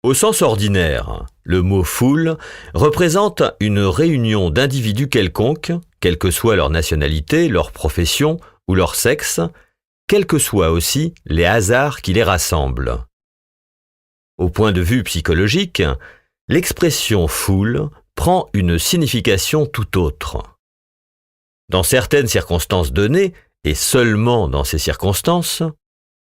Au sens ordinaire, le mot foule représente une réunion d'individus quelconques, quelle que soit leur nationalité, leur profession ou leur sexe, quels que soient aussi les hasards qui les rassemblent. Au point de vue psychologique, l'expression foule prend une signification tout autre. Dans certaines circonstances données, et seulement dans ces circonstances,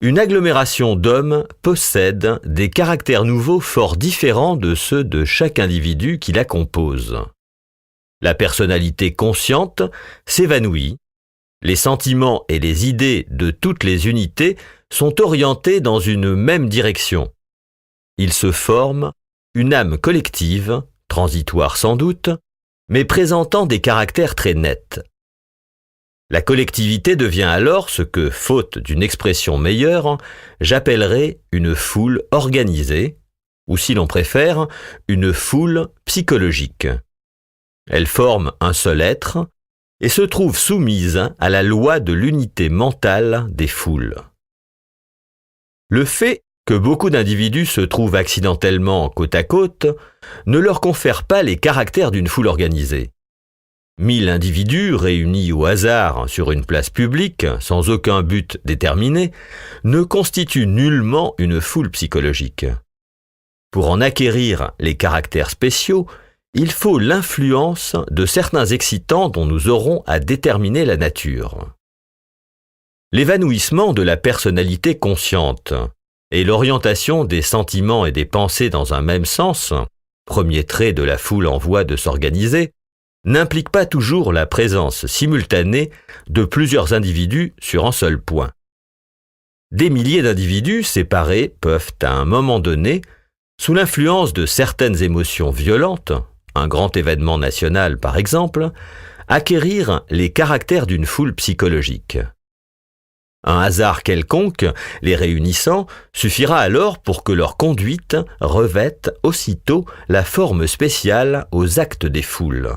une agglomération d'hommes possède des caractères nouveaux fort différents de ceux de chaque individu qui la compose. La personnalité consciente s'évanouit, les sentiments et les idées de toutes les unités sont orientés dans une même direction. Il se forme une âme collective, transitoire sans doute, mais présentant des caractères très nets. La collectivité devient alors ce que, faute d'une expression meilleure, j'appellerais une foule organisée, ou si l'on préfère, une foule psychologique. Elle forme un seul être et se trouve soumise à la loi de l'unité mentale des foules. Le fait que beaucoup d'individus se trouvent accidentellement côte à côte ne leur confère pas les caractères d'une foule organisée. 1000 individus réunis au hasard sur une place publique, sans aucun but déterminé, ne constituent nullement une foule psychologique. Pour en acquérir les caractères spéciaux, il faut l'influence de certains excitants dont nous aurons à déterminer la nature. L'évanouissement de la personnalité consciente et l'orientation des sentiments et des pensées dans un même sens, premier trait de la foule en voie de s'organiser, n'implique pas toujours la présence simultanée de plusieurs individus sur un seul point. Des milliers d'individus séparés peuvent, à un moment donné, sous l'influence de certaines émotions violentes, un grand événement national par exemple, acquérir les caractères d'une foule psychologique. Un hasard quelconque, les réunissant, suffira alors pour que leur conduite revête aussitôt la forme spéciale aux actes des foules.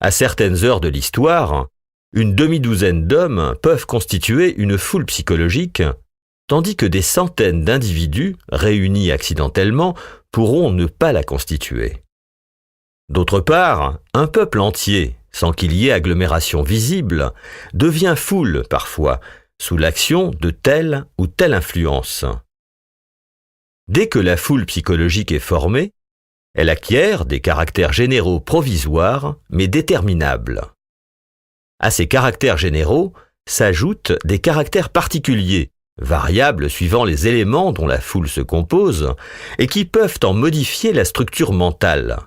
À certaines heures de l'histoire, une demi-douzaine d'hommes peuvent constituer une foule psychologique, tandis que des centaines d'individus, réunis accidentellement, pourront ne pas la constituer. D'autre part, un peuple entier, sans qu'il y ait agglomération visible, devient foule parfois, sous l'action de telle ou telle influence. Dès que la foule psychologique est formée, elle acquiert des caractères généraux provisoires, mais déterminables. À ces caractères généraux s'ajoutent des caractères particuliers, variables suivant les éléments dont la foule se compose, et qui peuvent en modifier la structure mentale.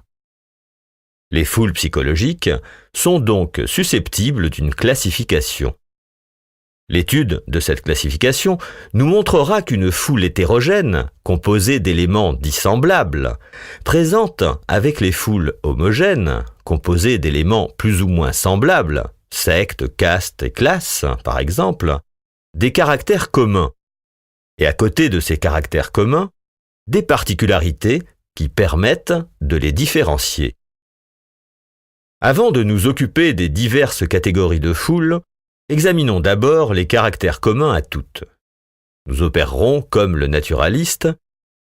Les foules psychologiques sont donc susceptibles d'une classification. L'étude de cette classification nous montrera qu'une foule hétérogène, composée d'éléments dissemblables, présente avec les foules homogènes, composées d'éléments plus ou moins semblables, sectes, castes et classes par exemple, des caractères communs, et à côté de ces caractères communs, des particularités qui permettent de les différencier. Avant de nous occuper des diverses catégories de foules, examinons d'abord les caractères communs à toutes. Nous opérerons comme le naturaliste,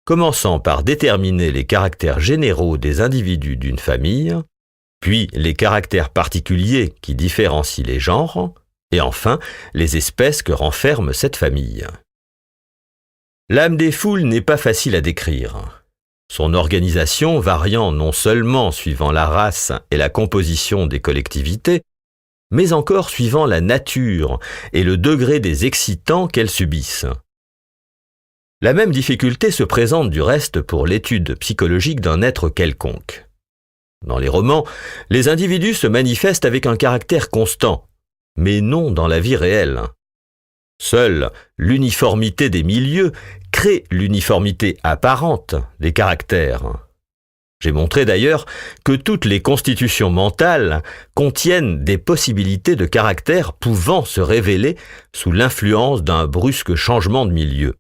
commençant par déterminer les caractères généraux des individus d'une famille, puis les caractères particuliers qui différencient les genres, et enfin les espèces que renferme cette famille. L'âme des foules n'est pas facile à décrire. Son organisation variant non seulement suivant la race et la composition des collectivités, mais encore suivant la nature et le degré des excitants qu'elles subissent. La même difficulté se présente du reste pour l'étude psychologique d'un être quelconque. Dans les romans, les individus se manifestent avec un caractère constant, mais non dans la vie réelle. Seule l'uniformité des milieux crée l'uniformité apparente des caractères. J'ai montré d'ailleurs que toutes les constitutions mentales contiennent des possibilités de caractère pouvant se révéler sous l'influence d'un brusque changement de milieu.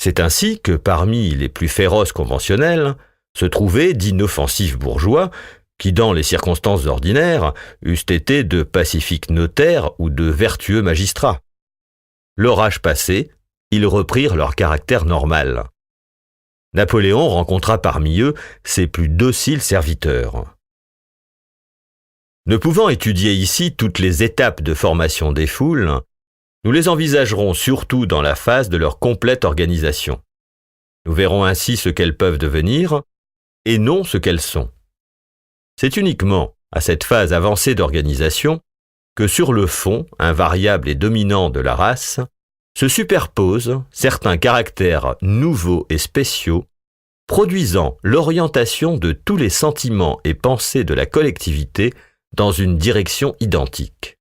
C'est ainsi que parmi les plus féroces conventionnels se trouvaient d'inoffensifs bourgeois qui, dans les circonstances ordinaires, eussent été de pacifiques notaires ou de vertueux magistrats. L'orage passé, ils reprirent leur caractère normal. Napoléon rencontra parmi eux ses plus dociles serviteurs. Ne pouvant étudier ici toutes les étapes de formation des foules, nous les envisagerons surtout dans la phase de leur complète organisation. Nous verrons ainsi ce qu'elles peuvent devenir et non ce qu'elles sont. C'est uniquement à cette phase avancée d'organisation que sur le fond invariable et dominant de la race se superposent certains caractères nouveaux et spéciaux, produisant l'orientation de tous les sentiments et pensées de la collectivité dans une direction identique.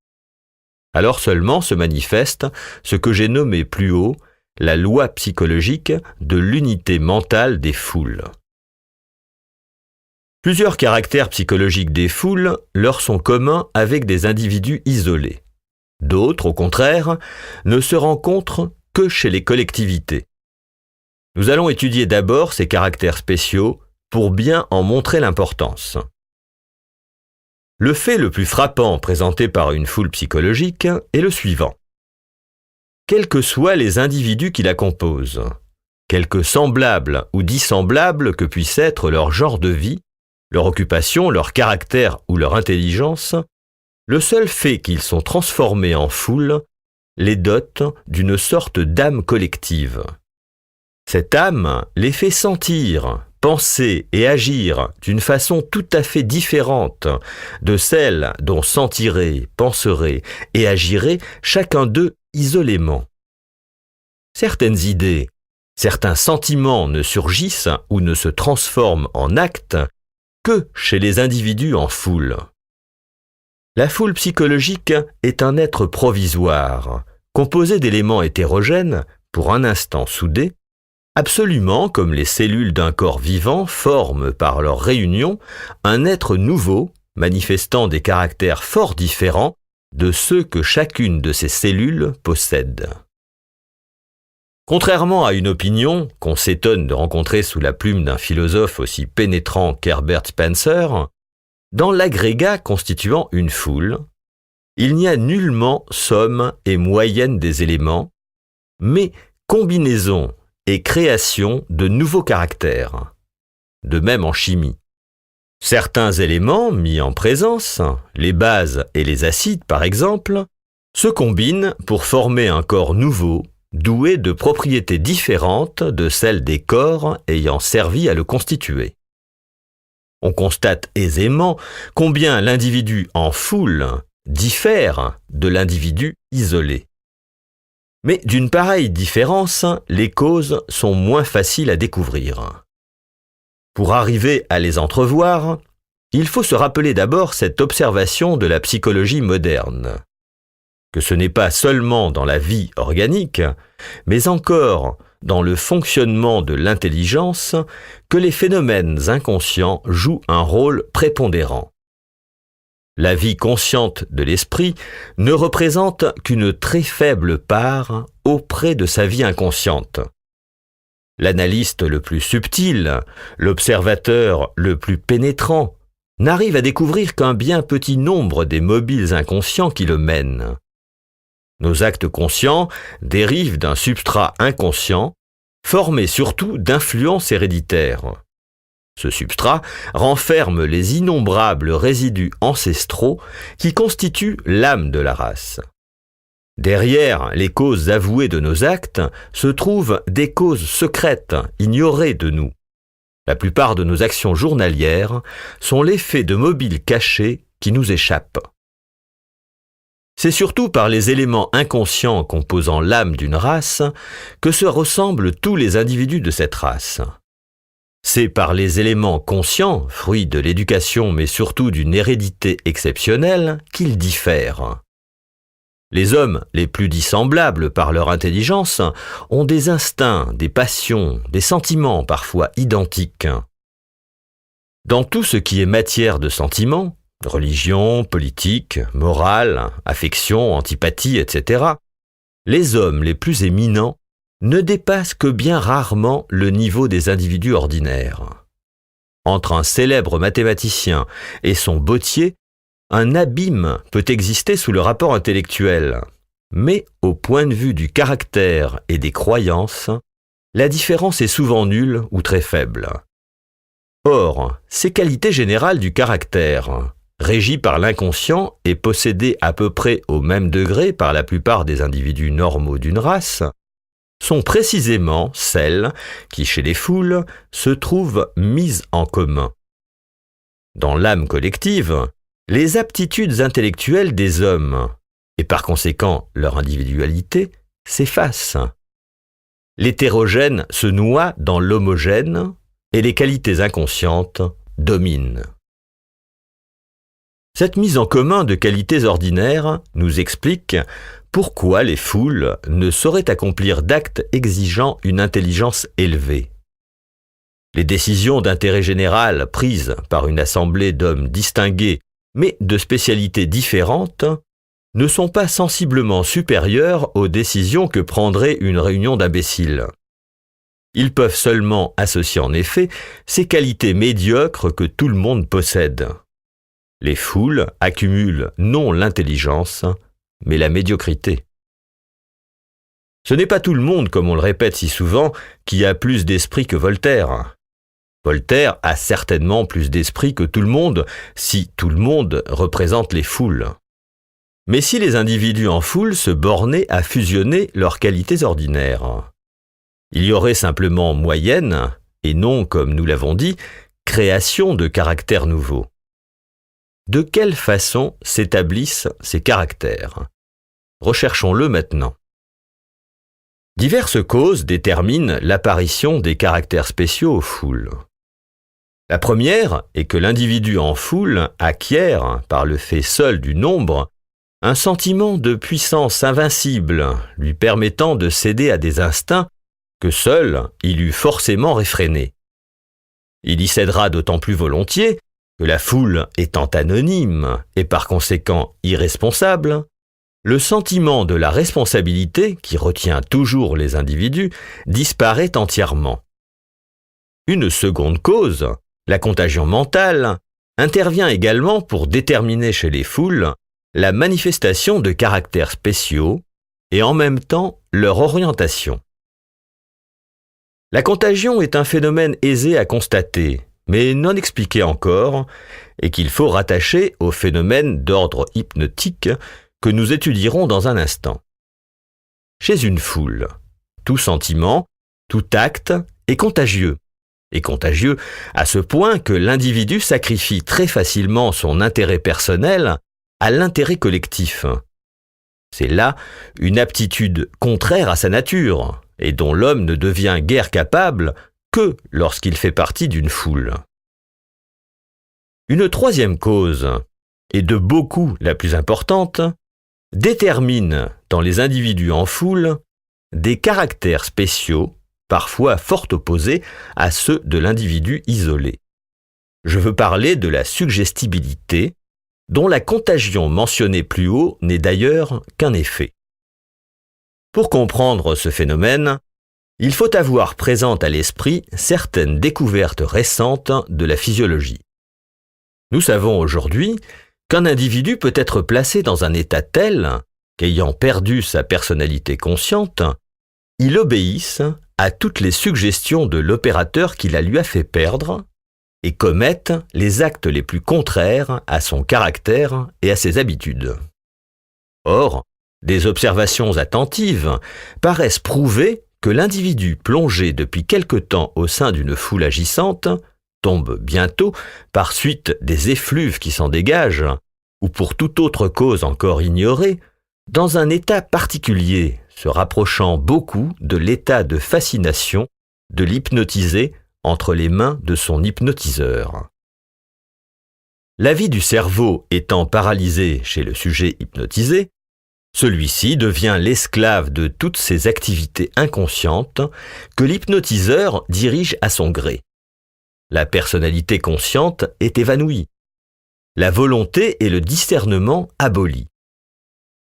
Alors seulement se manifeste ce que j'ai nommé plus haut la loi psychologique de l'unité mentale des foules. Plusieurs caractères psychologiques des foules leur sont communs avec des individus isolés. D'autres, au contraire, ne se rencontrent que chez les collectivités. Nous allons étudier d'abord ces caractères spéciaux pour bien en montrer l'importance. Le fait le plus frappant présenté par une foule psychologique est le suivant. Quels que soient les individus qui la composent, quelque semblables ou dissemblables que puisse être leur genre de vie, leur occupation, leur caractère ou leur intelligence, le seul fait qu'ils sont transformés en foule les dote d'une sorte d'âme collective. Cette âme les fait sentir, penser et agir d'une façon tout à fait différente de celle dont sentirait, penserait et agirait chacun d'eux isolément. Certaines idées, certains sentiments ne surgissent ou ne se transforment en actes que chez les individus en foule. La foule psychologique est un être provisoire, composé d'éléments hétérogènes, pour un instant soudés, absolument comme les cellules d'un corps vivant forment par leur réunion un être nouveau, manifestant des caractères fort différents de ceux que chacune de ces cellules possède. Contrairement à une opinion qu'on s'étonne de rencontrer sous la plume d'un philosophe aussi pénétrant qu'Herbert Spencer, dans l'agrégat constituant une foule, il n'y a nullement somme et moyenne des éléments, mais combinaison et création de nouveaux caractères. De même en chimie. Certains éléments mis en présence, les bases et les acides par exemple, se combinent pour former un corps nouveau, doué de propriétés différentes de celles des corps ayant servi à le constituer. On constate aisément combien l'individu en foule diffère de l'individu isolé. Mais d'une pareille différence, les causes sont moins faciles à découvrir. Pour arriver à les entrevoir, il faut se rappeler d'abord cette observation de la psychologie moderne, que ce n'est pas seulement dans la vie organique, mais encore dans le fonctionnement de l'intelligence que les phénomènes inconscients jouent un rôle prépondérant. La vie consciente de l'esprit ne représente qu'une très faible part auprès de sa vie inconsciente. L'analyste le plus subtil, l'observateur le plus pénétrant, n'arrive à découvrir qu'un bien petit nombre des mobiles inconscients qui le mènent. Nos actes conscients dérivent d'un substrat inconscient, formé surtout d'influences héréditaires. Ce substrat renferme les innombrables résidus ancestraux qui constituent l'âme de la race. Derrière les causes avouées de nos actes se trouvent des causes secrètes, ignorées de nous. La plupart de nos actions journalières sont l'effet de mobiles cachés qui nous échappent. C'est surtout par les éléments inconscients composant l'âme d'une race que se ressemblent tous les individus de cette race. C'est par les éléments conscients, fruits de l'éducation mais surtout d'une hérédité exceptionnelle, qu'ils diffèrent. Les hommes les plus dissemblables par leur intelligence ont des instincts, des passions, des sentiments parfois identiques. Dans tout ce qui est matière de sentiments, religion, politique, morale, affection, antipathie, etc., les hommes les plus éminents ne dépassent que bien rarement le niveau des individus ordinaires. Entre un célèbre mathématicien et son bottier, un abîme peut exister sous le rapport intellectuel, mais au point de vue du caractère et des croyances, la différence est souvent nulle ou très faible. Or, ces qualités générales du caractère, régies par l'inconscient et possédées à peu près au même degré par la plupart des individus normaux d'une race, sont précisément celles qui, chez les foules, se trouvent mises en commun. Dans l'âme collective, les aptitudes intellectuelles des hommes, et par conséquent leur individualité, s'effacent. L'hétérogène se noie dans l'homogène et les qualités inconscientes dominent. Cette mise en commun de qualités ordinaires nous explique pourquoi les foules ne sauraient accomplir d'actes exigeant une intelligence élevée. Les décisions d'intérêt général prises par une assemblée d'hommes distingués mais de spécialités différentes ne sont pas sensiblement supérieures aux décisions que prendrait une réunion d'imbéciles. Ils peuvent seulement associer en effet ces qualités médiocres que tout le monde possède. Les foules accumulent non l'intelligence, mais la médiocrité. Ce n'est pas tout le monde, comme on le répète si souvent, qui a plus d'esprit que Voltaire. Voltaire a certainement plus d'esprit que tout le monde, si tout le monde représente les foules. Mais si les individus en foule se bornaient à fusionner leurs qualités ordinaires, il y aurait simplement moyenne, et non, comme nous l'avons dit, création de caractères nouveaux. De quelle façon s'établissent ces caractères ? Recherchons-le maintenant. Diverses causes déterminent l'apparition des caractères spéciaux aux foules. La première est que l'individu en foule acquiert, par le fait seul du nombre, un sentiment de puissance invincible, lui permettant de céder à des instincts que seul il eût forcément réfrénés. Il y cédera d'autant plus volontiers que la foule étant anonyme et par conséquent irresponsable, le sentiment de la responsabilité qui retient toujours les individus disparaît entièrement. Une seconde cause, la contagion mentale, intervient également pour déterminer chez les foules la manifestation de caractères spéciaux et en même temps leur orientation. La contagion est un phénomène aisé à constater, mais non expliqué encore, et qu'il faut rattacher au phénomène d'ordre hypnotique que nous étudierons dans un instant. Chez une foule, tout sentiment, tout acte est contagieux à ce point que l'individu sacrifie très facilement son intérêt personnel à l'intérêt collectif. C'est là une aptitude contraire à sa nature, et dont l'homme ne devient guère capable que lorsqu'il fait partie d'une foule. Une troisième cause, et de beaucoup la plus importante, détermine dans les individus en foule des caractères spéciaux, parfois fort opposés à ceux de l'individu isolé. Je veux parler de la suggestibilité, dont la contagion mentionnée plus haut n'est d'ailleurs qu'un effet. Pour comprendre ce phénomène, il faut avoir présente à l'esprit certaines découvertes récentes de la physiologie. Nous savons aujourd'hui qu'un individu peut être placé dans un état tel qu'ayant perdu sa personnalité consciente, il obéisse à toutes les suggestions de l'opérateur qui la lui a fait perdre et commette les actes les plus contraires à son caractère et à ses habitudes. Or, des observations attentives paraissent prouver que l'individu plongé depuis quelque temps au sein d'une foule agissante tombe bientôt, par suite des effluves qui s'en dégagent, ou pour toute autre cause encore ignorée, dans un état particulier, se rapprochant beaucoup de l'état de fascination de l'hypnotisé entre les mains de son hypnotiseur. La vie du cerveau étant paralysée chez le sujet hypnotisé, celui-ci devient l'esclave de toutes ces activités inconscientes que l'hypnotiseur dirige à son gré. La personnalité consciente est évanouie. La volonté et le discernement abolis.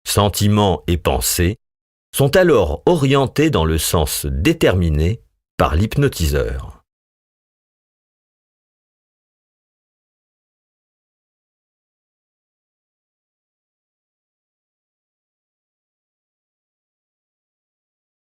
Sentiments et pensées sont alors orientés dans le sens déterminé par l'hypnotiseur.